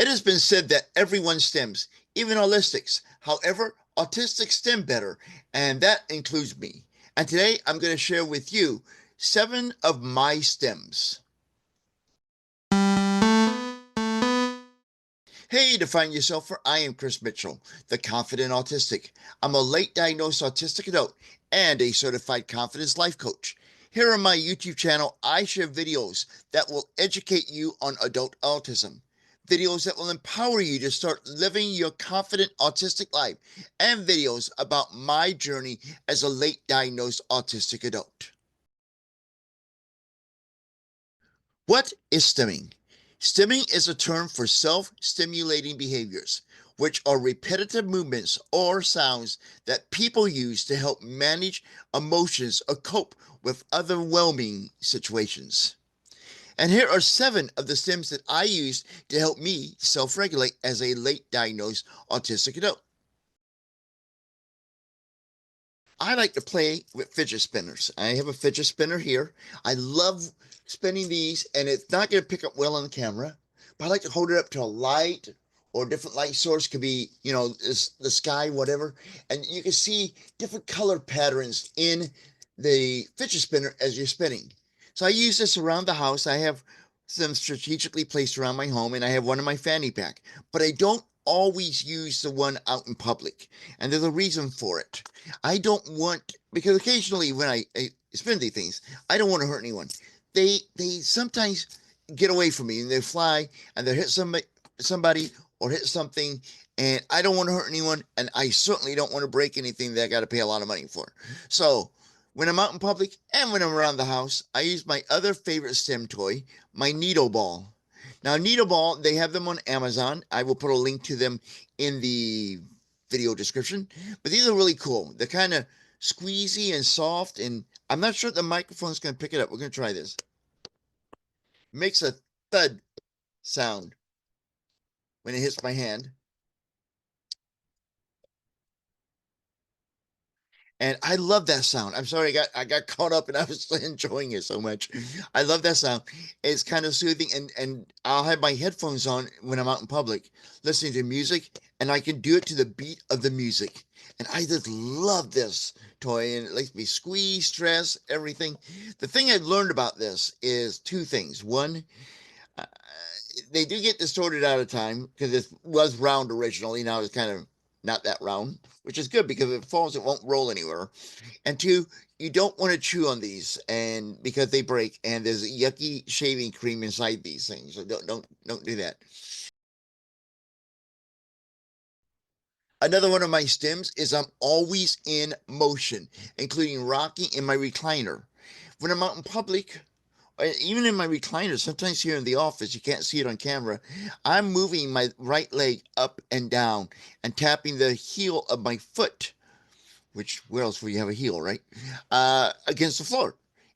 It has been said that everyone stims, even autistics. However, autistics stim better, and that includes me. And today I'm going to share with you 7 of my stims. Hey, define yourself, for I am Chris Mitchell, the confident autistic. I'm a late diagnosed autistic adult and a certified confidence life coach. Here on my YouTube channel, I share videos that will educate you on adult autism, videos that will empower you to start living your confident autistic life, and videos about my journey as a late diagnosed autistic adult. What is stimming? Stimming is a term for self-stimulating behaviors, which are repetitive movements or sounds that people use to help manage emotions or cope with overwhelming situations. And here are 7 of the stims that I use to help me self-regulate as a late diagnosed autistic adult. I like to play with fidget spinners. I have a fidget spinner here. I love spinning these, and it's not going to pick up well on the camera, but I like to hold it up to a light or a different light source. Could be, the sky, whatever. And you can see different color patterns in the fidget spinner as you're spinning. So I use this around the house. I have them strategically placed around my home, and I have one in my fanny pack, but I don't always use the one out in public. And there's a reason for it. I don't want, because occasionally when I spin these things, I don't want to hurt anyone. They sometimes get away from me and they fly and they hit somebody or hit something, and I don't want to hurt anyone, and I certainly don't want to break anything that I got to pay a lot of money for. So when I'm out in public and when I'm around the house, I use my other favorite stim toy, my needle ball. Now, needle ball, they have them on Amazon. I will put a link to them in the video description. But these are really cool. They're kind of squeezy and soft, and I'm not sure the microphone's going to pick it up. We're going to try this. It makes a thud sound when it hits my hand. And I love that sound. I'm sorry, I got caught up and I was enjoying it so much. I love that sound. It's kind of soothing, and I'll have my headphones on when I'm out in public, listening to music, and I can do it to the beat of the music. And I just love this toy, and it lets me squeeze, stress, everything. The thing I've learned about this is 2 things. One, uh, they do get distorted out of time because it was round originally. Now it's kind of not that round, which is good because if it falls, it won't roll anywhere. And 2, you don't want to chew on these, and because they break, and there's yucky shaving cream inside these things. So don't do that. Another one of my stims is I'm always in motion, including rocking in my recliner. When I'm out in public, even in my recliner, sometimes here in the office, you can't see it on camera, I'm moving my right leg up and down and tapping the heel of my foot, which where else will you have a heel, right? Against the floor.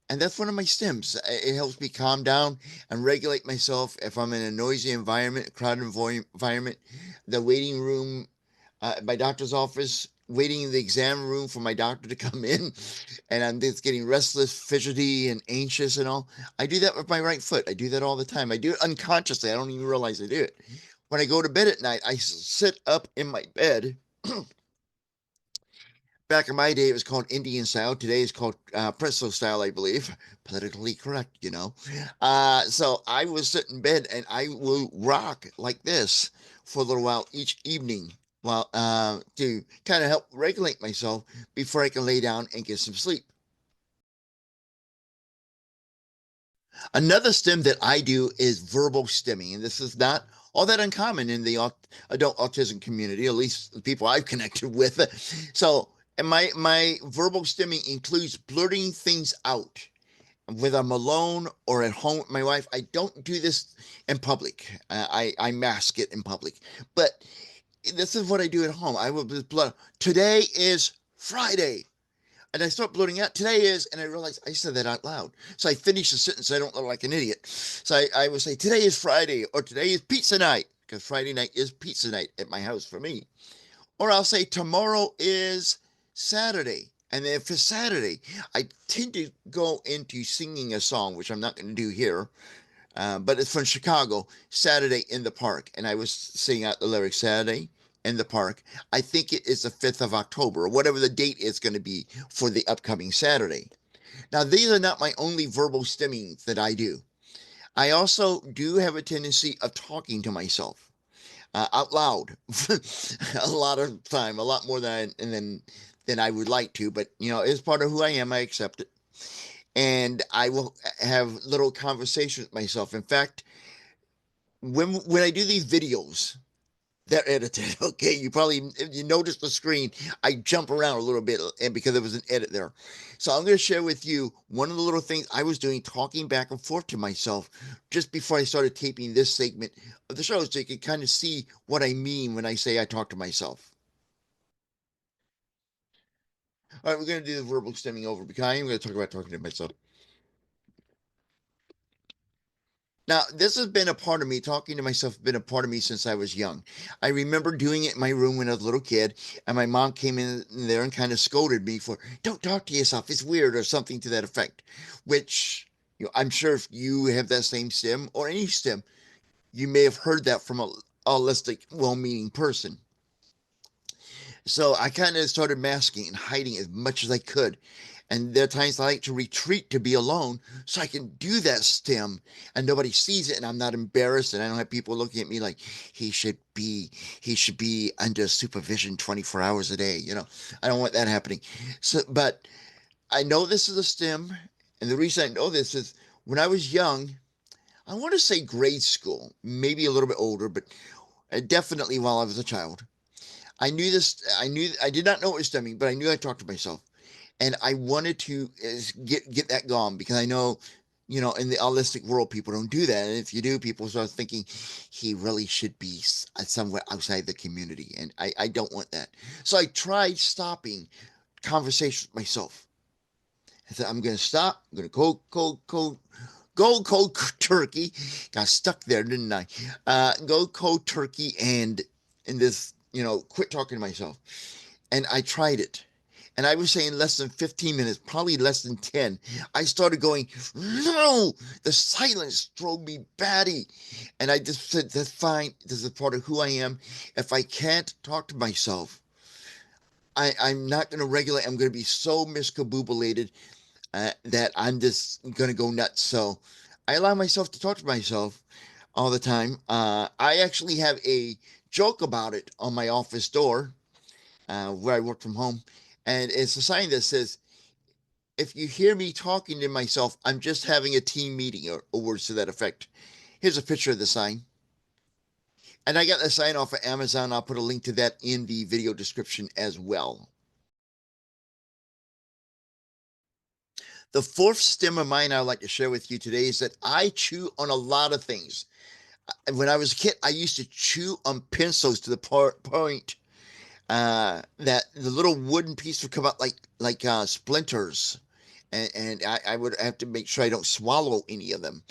And that's one of my stims. It helps me calm down and regulate myself if I'm in a noisy environment, a crowded environment, the waiting room, my doctor's office, waiting in the exam room for my doctor to come in, and I'm just getting restless, fidgety, and anxious and all. I do that with my right foot. I do that all the time. I do it unconsciously. I don't even realize I do it. When I go to bed at night, I sit up in my bed. Back in my day, it was called Indian style. Today it's called pretzel style, I believe. Politically correct, you know. So I will sit in bed and I will rock like this for a little while each evening, while to kind of help regulate myself before I can lay down and get some sleep. Another stim that I do is verbal stimming, and this is not all that uncommon in the adult autism community, at least the people I've connected with. So, and my verbal stimming includes blurting things out. Whether I'm alone or at home with my wife, I don't do this in public. I mask it in public, but this is what I do at home. I will just blur. Today is Friday. And I start blurting out, today is, and I realize I said that out loud. So I finish the sentence. So I don't look like an idiot. So I will say, today is Friday, or today is pizza night, because Friday night is pizza night at my house for me. Or I'll say, tomorrow is Saturday. And then for Saturday, I tend to go into singing a song, which I'm not going to do here. but it's from Chicago. Saturday in the park, and I was singing out the lyrics. Saturday in the park. I think it is the 5th of October, or whatever the date is going to be for the upcoming Saturday. Now, these are not my only verbal stimmings that I do. I also do have a tendency of talking to myself out loud a lot of time, a lot more than I would like to. But it's part of who I am. I accept it, and I will have little conversations with myself. In fact, when I do these videos, they're edited. Okay, you probably, if you notice the screen, I jump around a little bit, and because there was an edit there. So I'm going to share with you one of the little things I was doing, talking back and forth to myself just before I started taping this segment of the show, so you can kind of see what I mean when I say I talk to myself. All right, we're going to do the verbal stemming over because I am going to talk about talking to myself. Now, this has been a part of me, talking to myself, been a part of me since I was young. I remember doing it in my room when I was a little kid, and my mom came in there and kind of scolded me for, don't talk to yourself, it's weird, or something to that effect, which I'm sure if you have that same stim or any stim, you may have heard that from a holistic, well meaning person. So I kind of started masking and hiding as much as I could. And there are times I like to retreat to be alone so I can do that stim and nobody sees it and I'm not embarrassed and I don't have people looking at me like he should be under supervision 24 hours a day. I don't want that happening. So, but I know this is a stim, and the reason I know this is when I was young, I want to say grade school, maybe a little bit older, but definitely while I was a child. I knew this. I did not know it was stemming, but I knew I talked to myself, and I wanted to get that gone because I know, in the holistic world, people don't do that, and if you do, people start thinking he really should be somewhere outside the community, and I don't want that. So I tried stopping conversation with myself. I said I'm going to stop. I'm going to go cold turkey. Got stuck there, didn't I? Go cold turkey and in this, quit talking to myself. And I tried it. And I was saying less than 15 minutes, probably less than 10. I started going, no, the silence drove me batty. And I just said, that's fine. This is part of who I am. If I can't talk to myself, I'm not going to regulate. I'm going to be so miscabubulated that I'm just going to go nuts. So I allow myself to talk to myself all the time. I actually have a joke about it on my office door where I work from home. And it's a sign that says, if you hear me talking to myself, I'm just having a team meeting, or words to that effect. Here's a picture of the sign. And I got the sign off of Amazon. I'll put a link to that in the video description as well. The fourth stem of mine I'd like to share with you today is that I chew on a lot of things. When I was a kid, I used to chew on pencils to the point that the little wooden piece would come out like splinters, and I would have to make sure I don't swallow any of them.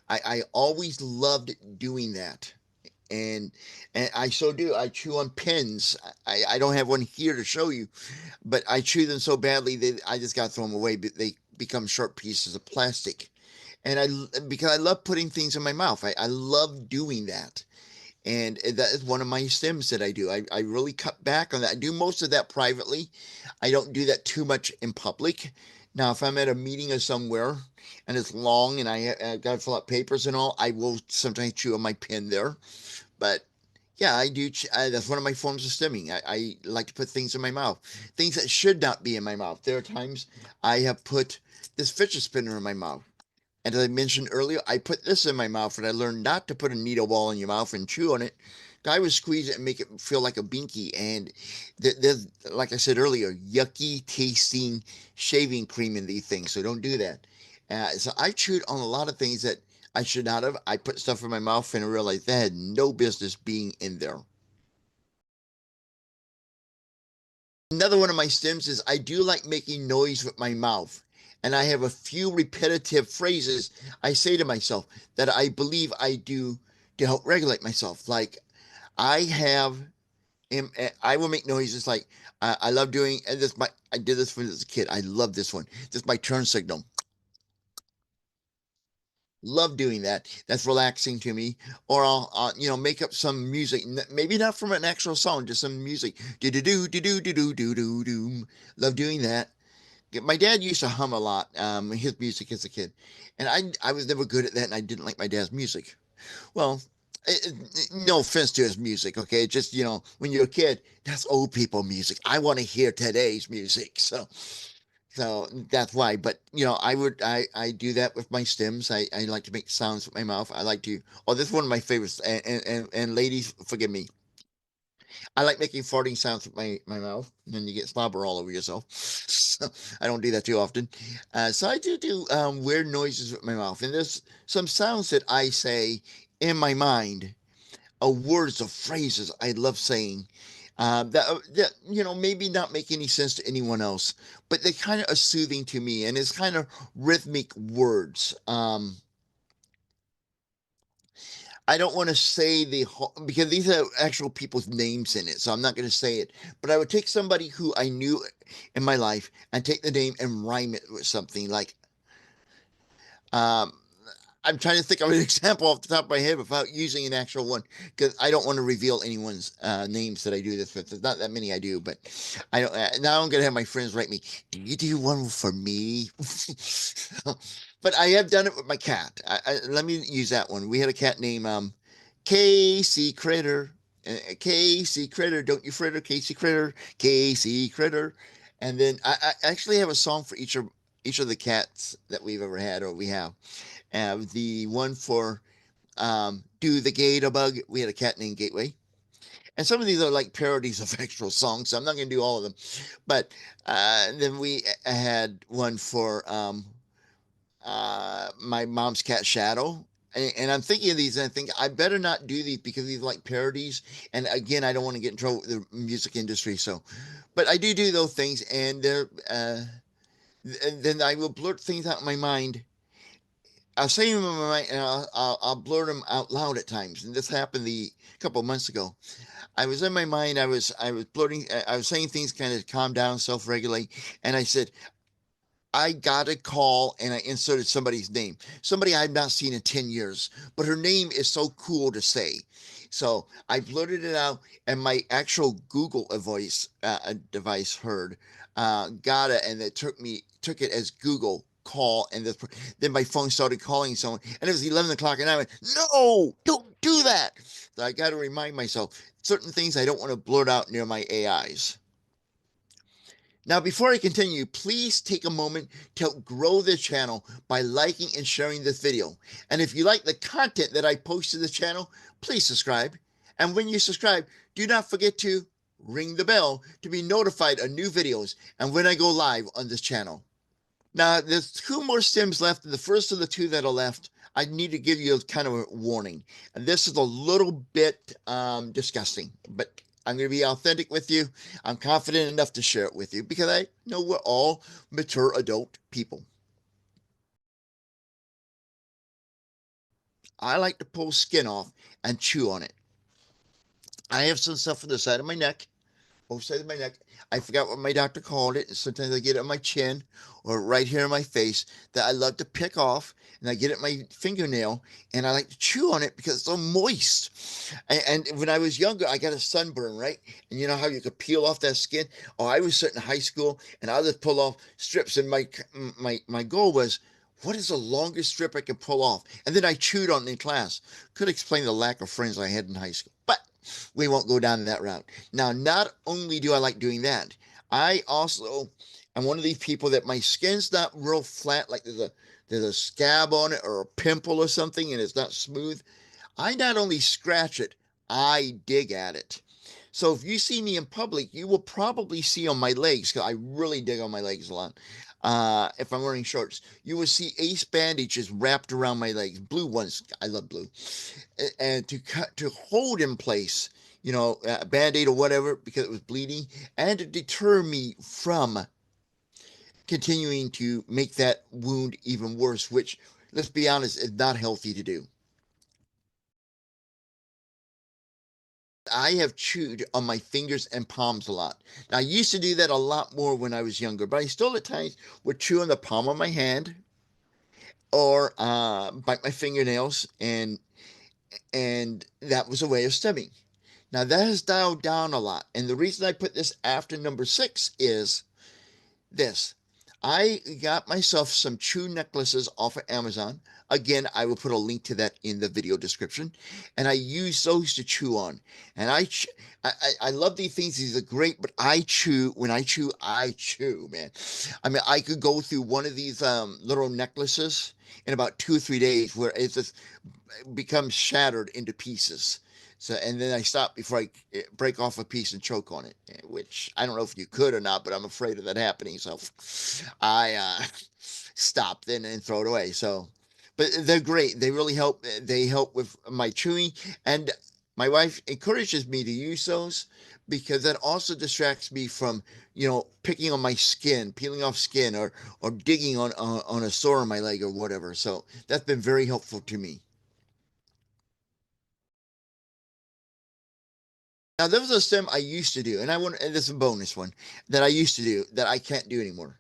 I always loved doing that, and I so do. I chew on pens. I don't have one here to show you, but I chew them so badly that I just got to throw them away. But they become sharp pieces of plastic, and because I love putting things in my mouth. I love doing that, and that is one of my stims that I do. I really cut back on that. I do most of that privately. I don't do that too much in public. Now, if I'm at a meeting or somewhere and it's long and I got to fill out papers and all, I will sometimes chew on my pen there. But yeah, I do. That's one of my forms of stimming. I like to put things in my mouth, things that should not be in my mouth. There are times I have put this fidget spinner in my mouth. And as I mentioned earlier, I put this in my mouth and I learned not to put a needle ball in your mouth and chew on it. I would squeeze it and make it feel like a binky. And there's, like I said earlier, yucky tasting shaving cream in these things. So don't do that. So I chewed on a lot of things that I should not have. I put stuff in my mouth and I realized that had no business being in there. Another one of my stems is I do like making noise with my mouth. And I have a few repetitive phrases I say to myself that I believe I do to help regulate myself. Like I have, I will make noises like I love doing, and I did this when I was a kid. I love this one. This is my turn signal. Love doing that. That's relaxing to me. Or I'll make up some music, maybe not from an actual song, just some music. Do do do do do do do do do do. Love doing that. My dad used to hum a lot, his music as a kid, and I was never good at that, and I didn't like my dad's music. Well, no offense to his music, okay? Just when you're a kid, that's old people music. I want to hear today's music, so that's why. But I do that with my stems. I like to make sounds with my mouth. I like to. Oh, this is one of my favorites. And ladies, forgive me. I like making farting sounds with my mouth, and then you get slobber all over yourself. So I don't do that too often. So I do weird noises with my mouth, and there's some sounds that I say in my mind, words or phrases I love saying. That maybe not make any sense to anyone else, but they kind of are soothing to me, and it's kind of rhythmic words. I don't want to say the whole, because these are actual people's names in it, so I'm not going to say it. But I would take somebody who I knew in my life and take the name and rhyme it with something like, um, I'm trying to think of an example off the top of my head without using an actual one because I don't want to reveal anyone's names that I do this with. There's not that many I do, but I don't. Now I'm gonna have my friends write me. Do you do one for me? But I have done it with my cat. Let me use that one. We had a cat named Casey Critter. Casey Critter, don't you fritter, Casey Critter, Casey Critter. And then I actually have a song for each of the cats that we've ever had or we have. The one for Do the Gator Bug, we had a cat named Gateway. And some of these are like parodies of actual songs, so I'm not going to do all of them. But then we had one for my mom's cat Shadow. And I'm thinking of these, and I think I better not do these because these are like parodies. And again, I don't want to get in trouble with the music industry. So, but I do those things, and then I will blurt things out in my mind. I'll say them in my mind, and I'll blurt them out loud at times. And this happened a couple of months ago. I was in my mind. I was blurting. I was saying things kind of calm down, self regulate, and I said, I got a call and I inserted somebody's name, somebody I've not seen in 10 years, but her name is so cool to say. So I blurted it out, and my actual Google voice device heard, got it, and it took it as Google call, and then my phone started calling someone, and it was 11 o'clock, and I went, no, don't do that. So I got to remind myself certain things I don't want to blurt out near my AIs. Now, before I continue, please take a moment to help grow the channel by liking and sharing this video. And if you like the content that I post to the channel, please subscribe. And when you subscribe, do not forget to ring the bell to be notified of new videos and when I go live on this channel. Now, there's two more stems left, and the first of the two that are left, I need to give you a kind of a warning. And this is a little bit disgusting, but I'm going to be authentic with you. I'm confident enough to share it with you because I know we're all mature adult people. I like to pull skin off and chew on it. I have some stuff on the side of my neck, both sides of my neck. I forgot what my doctor called it. Sometimes I get it on my chin or right here in my face that I love to pick off, and I get it in my fingernail, and I like to chew on it because it's so moist. And when I was younger, I got a sunburn, right? And you know how you could peel off that skin? Oh, I was sitting in high school, and I would pull off strips, and my goal was, what is the longest strip I can pull off? And then I chewed on it in class. Could explain the lack of friends I had in high school. But we won't go down that route. Now, not only do I like doing that, I also am one of these people that my skin's not real flat, like there's a scab on it or a pimple or something, and it's not smooth. I not only scratch it, I dig at it. So if you see me in public, you will probably see on my legs, because I really dig on my legs a lot. If I'm wearing shorts, you will see ace bandages wrapped around my legs, blue ones. I love blue, and to hold in place, a band-aid or whatever because it was bleeding, and to deter me from continuing to make that wound even worse, which, let's be honest, is not healthy to do. I have chewed on my fingers and palms a lot. Now, I used to do that a lot more when I was younger, but I still at times would chew on the palm of my hand or bite my fingernails, and that was a way of stimming. Now that has dialed down a lot, and the reason I put this after number 6 is this. I got myself some chew necklaces off of Amazon. Again, I will put a link to that in the video description. And I use those to chew on. And I love these things. These are great, but I chew. When I chew, man. I mean, I could go through one of these little necklaces in about 2 or 3 days where it just becomes shattered into pieces. So, and then I stop before I break off a piece and choke on it, which I don't know if you could or not, but I'm afraid of that happening. So I stop then and throw it away. So, but they're great. They really help. They help with my chewing. And my wife encourages me to use those because that also distracts me from, picking on my skin, peeling off skin, or digging on a sore on my leg or whatever. So that's been very helpful to me. Now, there was a stem I used to do, and this is a bonus one that I used to do that I can't do anymore.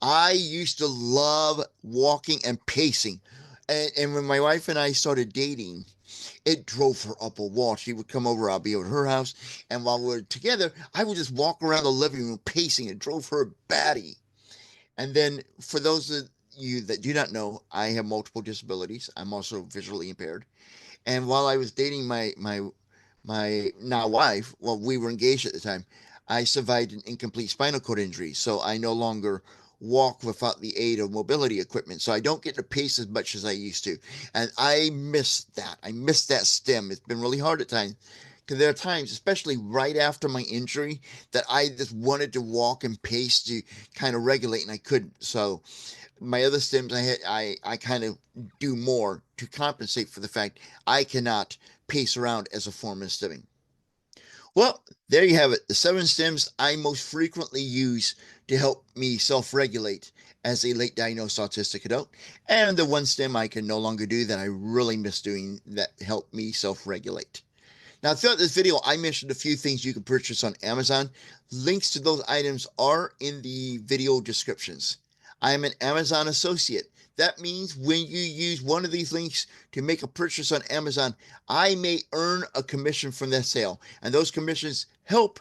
I used to love walking and pacing. And when my wife and I started dating, it drove her up a wall. She would come over, I'll be over at her house. And while we were together, I would just walk around the living room pacing. It drove her batty. And then, for those of you that do not know, I have multiple disabilities. I'm also visually impaired. And while I was dating my now wife, well, we were engaged at the time, I survived an incomplete spinal cord injury. So I no longer walk without the aid of mobility equipment. So I don't get to pace as much as I used to. And I miss that. I miss that stem. It's been really hard at times. Because there are times, especially right after my injury, that I just wanted to walk and pace to kind of regulate, and I couldn't. So my other stims, I kind of do more to compensate for the fact I cannot pace around as a form of stimming. Well, there you have it. The 7 stims I most frequently use to help me self-regulate as a late diagnosed autistic adult, and the 1 stim I can no longer do that I really miss doing that help me self-regulate. Now, throughout this video, I mentioned a few things you can purchase on Amazon. Links to those items are in the video descriptions. I am an Amazon associate. That means when you use one of these links to make a purchase on Amazon, I may earn a commission from that sale. And those commissions help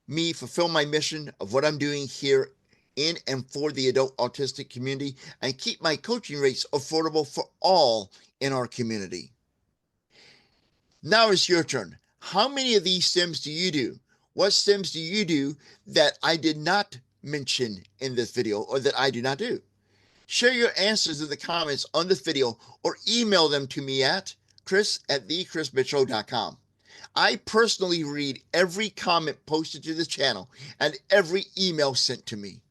me fulfill my mission of what I'm doing here in and for the adult autistic community and keep my coaching rates affordable for all in our community. Now it's your turn. How many of these stims do you do? What stims do you do that I did not mention in this video or that I do not do? Share your answers in the comments on this video or email them to me at chris@thechrismitchell.com. I personally read every comment posted to this channel and every email sent to me.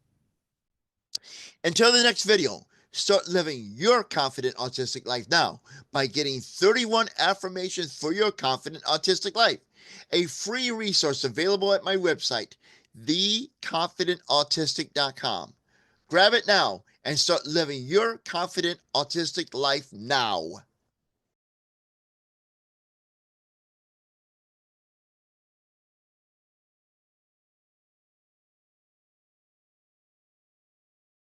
Until the next video, start living your confident autistic life now by getting 31 affirmations for your confident autistic life, a free resource available at my website, theconfidentautistic.com. Grab it now and start living your confident autistic life now.